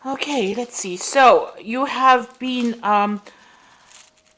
Okay, let's see. So you have been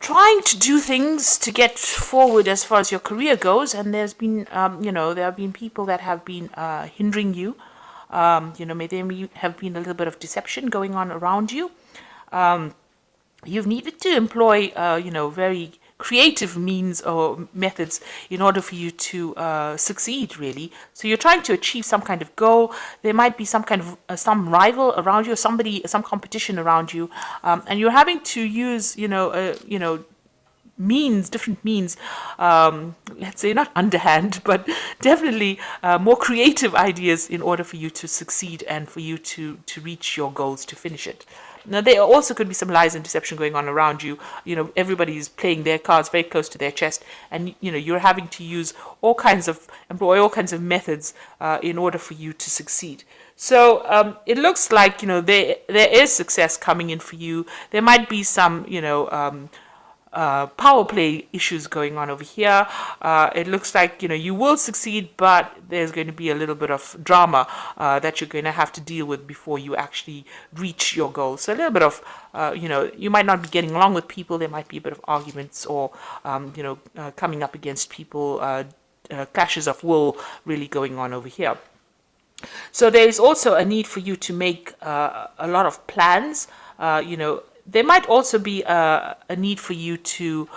trying to do things to get forward as far as your career goes, and there's been, there have been people that have been hindering you. Maybe have been a little bit of deception going on around you. You've needed to employ, very creative means or methods in order for you to succeed, really. So you're trying to achieve some kind of goal. There might be some kind of some rival around you, some competition around you, and you're having to use, different means, let's say not underhand, but definitely more creative ideas in order for you to succeed and for you to reach your goals, to finish it. Now, there also could be some lies and deception going on around you. Everybody is playing their cards very close to their chest, and you're having to employ all kinds of methods in order for you to succeed. So it looks like there is success coming in for you. There might be some power play issues going on over here. It looks like you will succeed, but there's going to be a little bit of drama that you're going to have to deal with before you actually reach your goal. So a little bit of you might not be getting along with people. There might be a bit of arguments or coming up against people, clashes of will really going on over here. So there is also a need for you to make a lot of plans. There might also be a need for you to,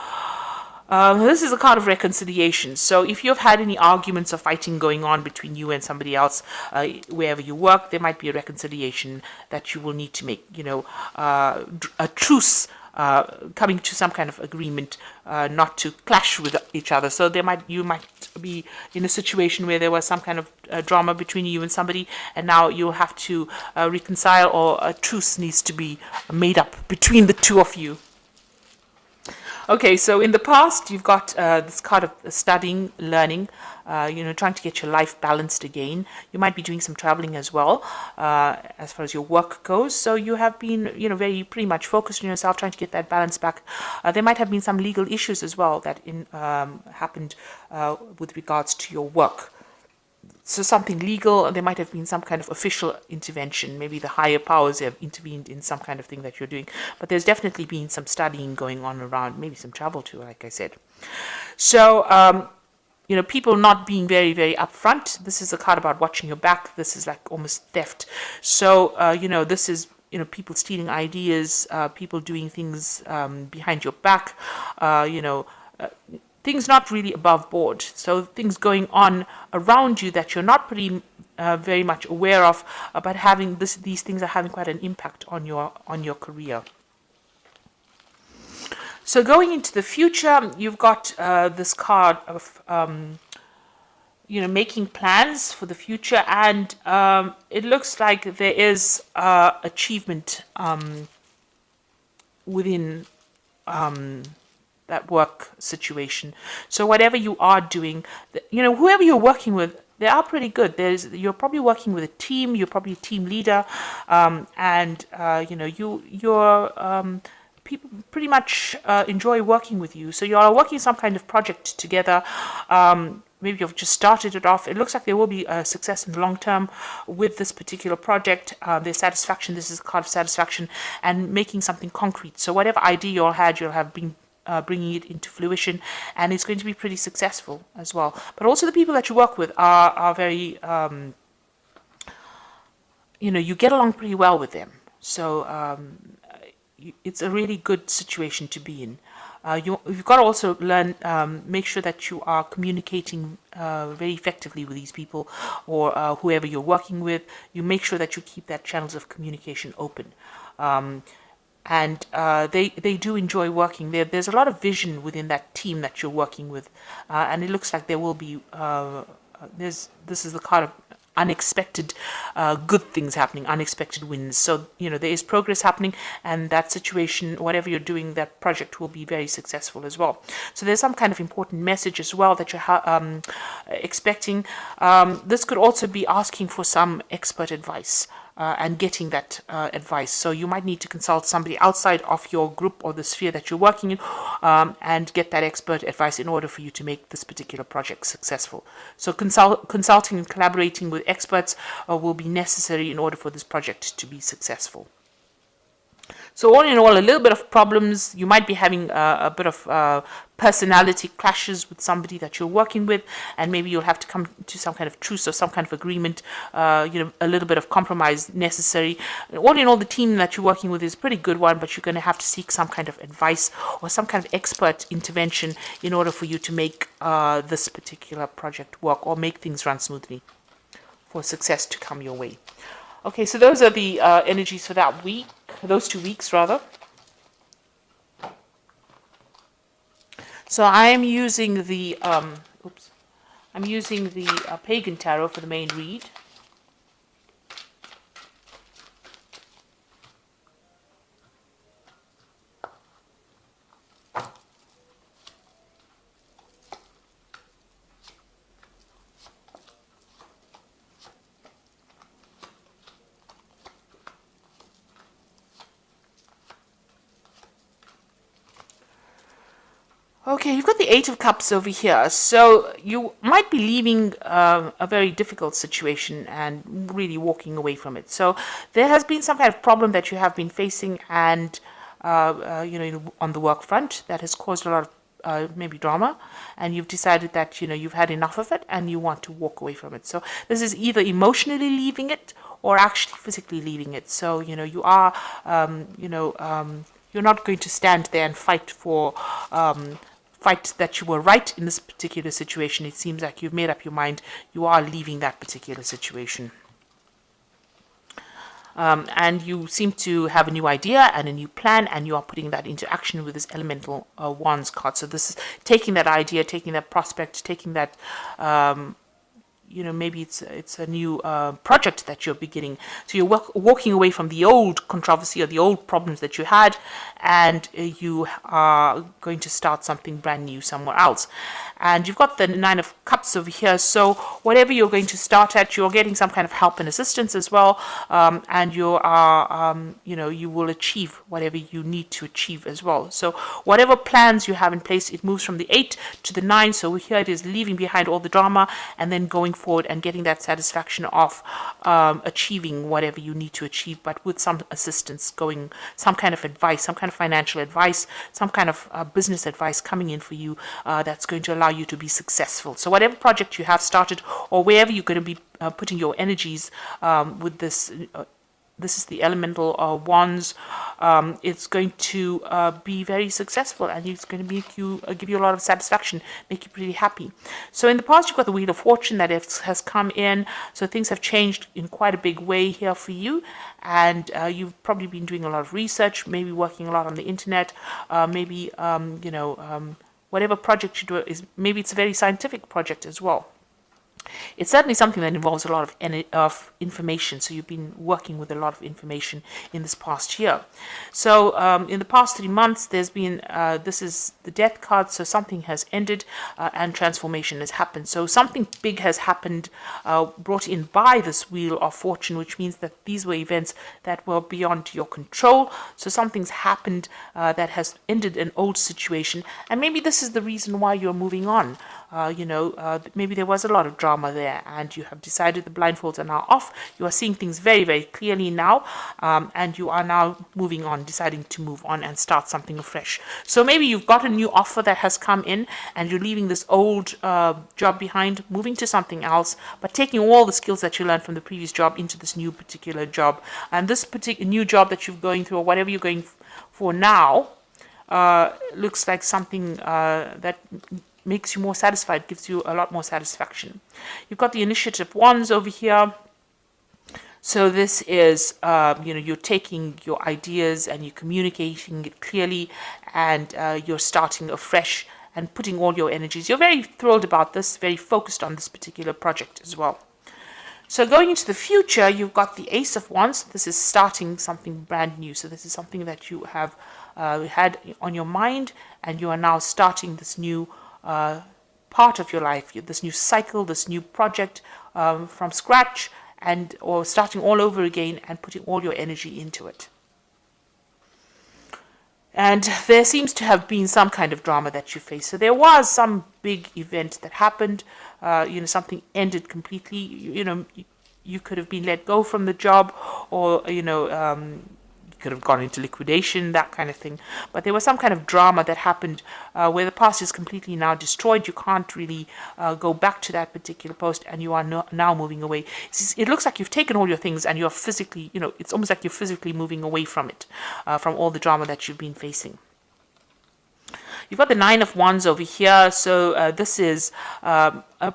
this is a card of reconciliation. So if you've had any arguments or fighting going on between you and somebody else, wherever you work, there might be a reconciliation that you will need to make, a truce, coming to some kind of agreement, not to clash with each other. So you might be in a situation where there was some kind of drama between you and somebody, and now you'll have to reconcile, or a truce needs to be made up between the two of you. Okay, so in the past, you've got this card of studying, learning, trying to get your life balanced again. You might be doing some traveling as well, as far as your work goes. So you have been, very pretty much focused on yourself, trying to get that balance back. There might have been some legal issues as well that happened with regards to your work. So something legal, there might have been some kind of official intervention. Maybe the higher powers have intervened in some kind of thing that you're doing. But there's definitely been some studying going on around, maybe some travel too, like I said. So, people not being very, very upfront. This is a card about watching your back. This is like almost theft. So, this is, people stealing ideas, people doing things behind your back, things not really above board. So things going on around you that you're not very much aware of, but these things are having quite an impact on your career. So going into the future, you've got this card of making plans for the future, and it looks like there is achievement within that work situation. So whatever you are doing, whoever you're working with, they are pretty good. You're probably working with a team. You're probably a team leader, and people pretty much enjoy working with you. So you are working some kind of project together. Maybe you've just started it off. It looks like there will be a success in the long term with this particular project. There's satisfaction. This is a card of satisfaction and making something concrete. So whatever idea you all had, you'll have been bringing it into fruition, and it's going to be pretty successful as well. But also the people that you work with are very, you get along pretty well with them. So it's a really good situation to be in. You've got to also learn, make sure that you are communicating very effectively with these people, or whoever you're working with. You make sure that you keep that channels of communication open. And they do enjoy working there. There's a lot of vision within that team that you're working with, and it looks like there will be. This is the kind of unexpected good things happening, unexpected wins. So there is progress happening, and that situation, whatever you're doing, that project will be very successful as well. So there's some kind of important message as well that you're expecting. This could also be asking for some expert advice. and getting that advice. So you might need to consult somebody outside of your group or the sphere that you're working in, and get that expert advice in order for you to make this particular project successful. So consulting and collaborating with experts will be necessary in order for this project to be successful. So all in all, a little bit of problems. You might be having a bit of personality clashes with somebody that you're working with, and maybe you'll have to come to some kind of truce or some kind of agreement, a little bit of compromise necessary. All in all, the team that you're working with is a pretty good one, but you're going to have to seek some kind of advice or some kind of expert intervention in order for you to make this particular project work or make things run smoothly for success to come your way. Okay, so those are the energies for that week, those 2 weeks rather. So I am using the Pagan Tarot for the main read. Okay, you've got the Eight of Cups over here. So you might be leaving a very difficult situation and really walking away from it. So there has been some kind of problem that you have been facing, and on the work front that has caused a lot of maybe drama, and you've decided that you've had enough of it and you want to walk away from it. So this is either emotionally leaving it or actually physically leaving it. So you are you're not going to stand there and fight that you were right in this particular situation. It seems like you've made up your mind. You are leaving that particular situation. And you seem to have a new idea and a new plan, and you are putting that into action with this Elemental Wands card. So this is taking that idea, taking that prospect, taking that maybe it's a new project that you're beginning. So you're walking away from the old controversy or the old problems that you had, and you are going to start something brand new somewhere else. And you've got the Nine of Cups over here. So whatever you're going to start at, you're getting some kind of help and assistance as well. And you are, you will achieve whatever you need to achieve as well. So whatever plans you have in place, it moves from the 8 to the 9. So here it is, leaving behind all the drama and then going forward and getting that satisfaction of achieving whatever you need to achieve, but with some assistance, some kind of advice, some kind of financial advice, some kind of business advice coming in for you that's going to allow you to be successful. So whatever project you have started or wherever you're going to be putting your energies with this, this is the Elemental Wands, it's going to be very successful, and it's going to make you give you a lot of satisfaction, make you pretty happy. So in the past, you've got the Wheel of Fortune that has come in, so things have changed in quite a big way here for you, and you've probably been doing a lot of research, maybe working a lot on the internet, maybe whatever project you do maybe it's a very scientific project as well. It's certainly something that involves a lot of information, so you've been working with a lot of information in this past year. So in the past 3 months, there's been, this is the Death card, so something has ended and transformation has happened. So something big has happened, brought in by this Wheel of Fortune, which means that these were events that were beyond your control. So something's happened that has ended an old situation, and maybe this is the reason why you're moving on. Maybe there was a lot of drama there, and you have decided the blindfolds are now off. You are seeing things very, very clearly now, and you are now moving on, deciding to move on and start something afresh. So maybe you've got a new offer that has come in, and you're leaving this old job behind, moving to something else, but taking all the skills that you learned from the previous job into this new particular job. And this particular new job that you're going through, or whatever you're going for now, looks like something that makes you more satisfied, gives you a lot more satisfaction. You've got the Initiative Wands over here. So this is, you're taking your ideas and you're communicating it clearly, and you're starting afresh and putting all your energies. You're very thrilled about this, very focused on this particular project as well. So going into the future, you've got the Ace of Wands. This is starting something brand new. So this is something that you have had on your mind, and you are now starting this new part of your life, this new cycle, this new project from scratch, and or starting all over again and putting all your energy into it. And there seems to have been some kind of drama that you face. So there was some big event that happened. Something ended completely. You could have been let go from the job, or you could have gone into liquidation, that kind of thing. But there was some kind of drama that happened where the past is completely now destroyed. You can't really go back to that particular post, and you are now moving away. It looks like you've taken all your things and you're physically, it's almost like you're physically moving away from it, from all the drama that you've been facing. You've got the Nine of Wands over here, so this is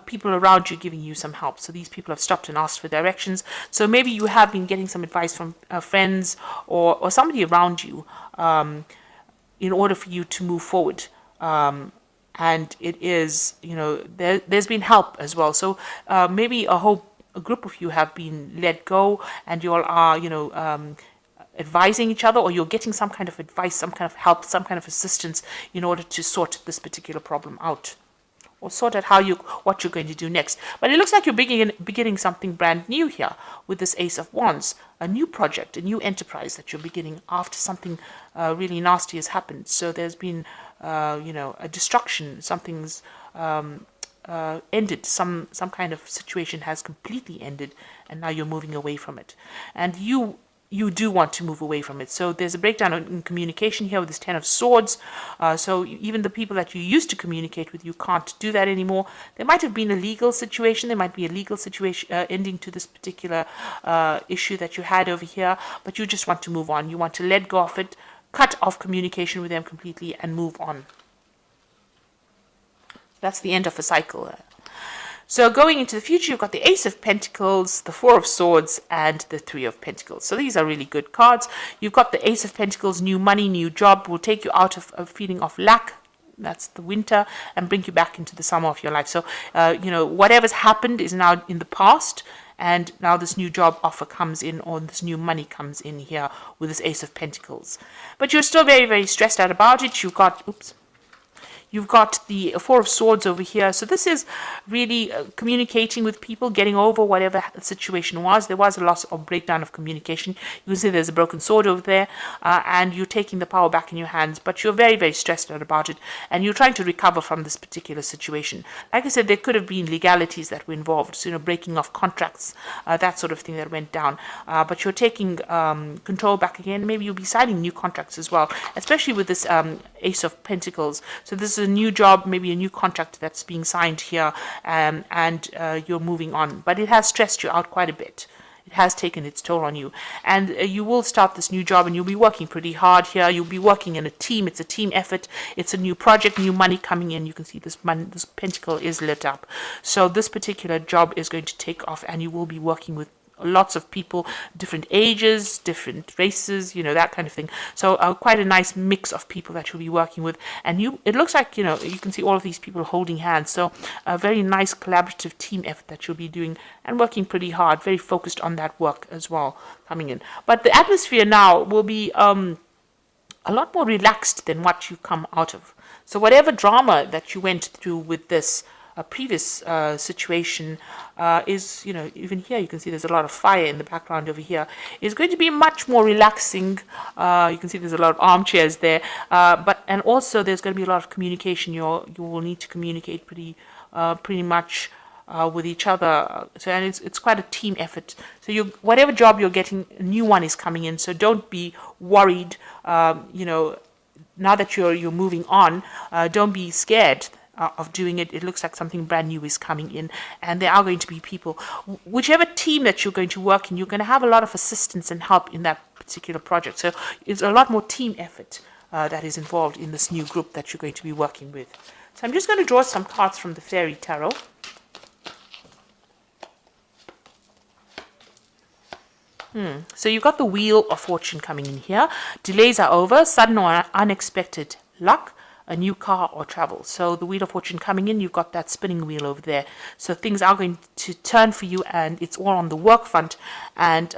people around you giving you some help. So these people have stopped and asked for directions. So maybe you have been getting some advice from friends or somebody around you in order for you to move forward. And it is, there's been help as well. So maybe a group of you have been let go, and you all are, advising each other, or you're getting some kind of advice, some kind of help, some kind of assistance in order to sort this particular problem out, or sort out what you're going to do next. But it looks like you're beginning something brand new here with this Ace of Wands, a new project, a new enterprise that you're beginning after something really nasty has happened. So there's been, a destruction, something's ended, some kind of situation has completely ended, and now you're moving away from it. And you do want to move away from it. So there's a breakdown in communication here with this Ten of Swords. So even the people that you used to communicate with, you can't do that anymore. There might have been a legal situation. There might be a legal situation ending to this particular issue that you had over here, but you just want to move on. You want to let go of it, cut off communication with them completely, and move on. That's the end of a cycle. So going into the future, you've got the Ace of Pentacles, the Four of Swords, and the Three of Pentacles. So these are really good cards. You've got the Ace of Pentacles, new money, new job, will take you out of a feeling of lack. That's the winter, and bring you back into the summer of your life. So, whatever's happened is now in the past, and now this new job offer comes in, or this new money comes in here with this Ace of Pentacles. But you're still very, very stressed out about it. You've got the Four of Swords over here. So this is really communicating with people, getting over whatever the situation was. There was a loss or breakdown of communication. You can see there's a broken sword over there, and you're taking the power back in your hands. But you're very, very stressed out about it, and you're trying to recover from this particular situation. Like I said, there could have been legalities that were involved, so, breaking off contracts, that sort of thing that went down. But you're taking control back again. Maybe you'll be signing new contracts as well, especially with this Ace of Pentacles. So this is a new job, maybe a new contract that's being signed here, and you're moving on. But it has stressed you out quite a bit. It has taken its toll on you. And you will start this new job, and you'll be working pretty hard here. You'll be working in a team. It's a team effort. It's a new project, new money coming in. You can see this pentacle is lit up. So this particular job is going to take off, and you will be working with lots of people, different ages, different races, that kind of thing. So quite a nice mix of people that you'll be working with. And it looks like, you can see all of these people holding hands. So a very nice collaborative team effort that you'll be doing and working pretty hard, very focused on that work as well coming in. But the atmosphere now will be a lot more relaxed than what you come out of. So whatever drama that you went through with this previous situation is, even here you can see there's a lot of fire in the background over here, is going to be much more relaxing. You can see there's a lot of armchairs there, and also there's going to be a lot of communication. You will need to communicate pretty much with each other. So, and it's quite a team effort. So whatever job you're getting, a new one is coming in. So don't be worried. Now that you're moving on, don't be scared of doing it. It looks like something brand new is coming in, and there are going to be people, whichever team that you're going to work in, you're going to have a lot of assistance and help in that particular project. So it's a lot more team effort that is involved in this new group that you're going to be working with. So I'm just going to draw some cards from the Fairy Tarot. So you've got the Wheel of Fortune coming in here. Delays are over, sudden or unexpected luck, a new car or travel. So the Wheel of Fortune coming in, you've got that spinning wheel over there. So things are going to turn for you, and it's all on the work front. And,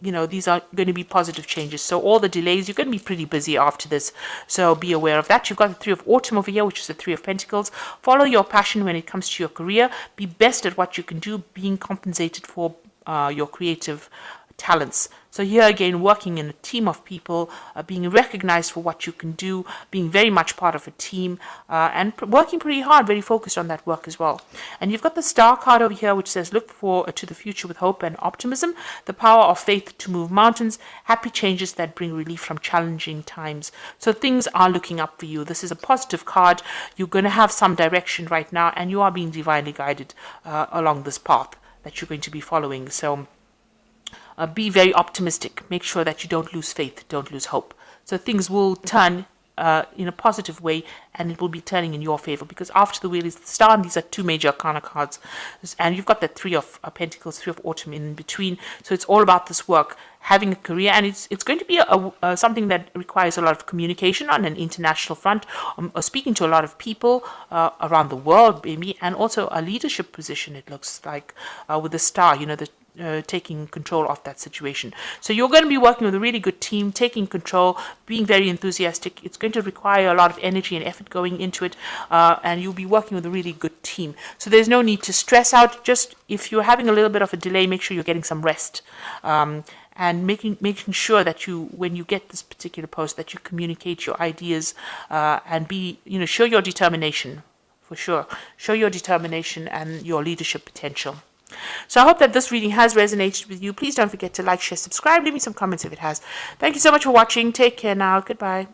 these are going to be positive changes. So all the delays, you're going to be pretty busy after this. So be aware of that. You've got the Three of Autumn over here, which is the Three of Pentacles. Follow your passion when it comes to your career. Be best at what you can do, being compensated for your creative talents. So here again, working in a team of people, being recognized for what you can do, being very much part of a team, and working pretty hard, very focused on that work as well. And you've got the star card over here, which says, look to the future with hope and optimism, the power of faith to move mountains, happy changes that bring relief from challenging times. So things are looking up for you. This is a positive card. You're going to have some direction right now, and you are being divinely guided along this path that you're going to be following. So be very optimistic. Make sure that you don't lose faith, don't lose hope. So things will turn in a positive way, and it will be turning in your favor, because after the wheel is the star, and these are two major arcana cards, and you've got that three of pentacles, three of autumn in between. So it's all about this work, having a career, and it's going to be something that requires a lot of communication on an international front, speaking to a lot of people around the world, maybe, and also a leadership position. It looks like with the star, the taking control of that situation. So you're going to be working with a really good team, taking control, being very enthusiastic. It's going to require a lot of energy and effort going into it, and you'll be working with a really good team. So there's no need to stress out. Just if you're having a little bit of a delay, make sure you're getting some rest. And making sure that you, when you get this particular post, that you communicate your ideas and show your determination, for sure. Show your determination and your leadership potential. So I hope that this reading has resonated with you. Please don't forget to like, share, subscribe. Leave me some comments if it has. Thank you so much for watching. Take care now. Goodbye.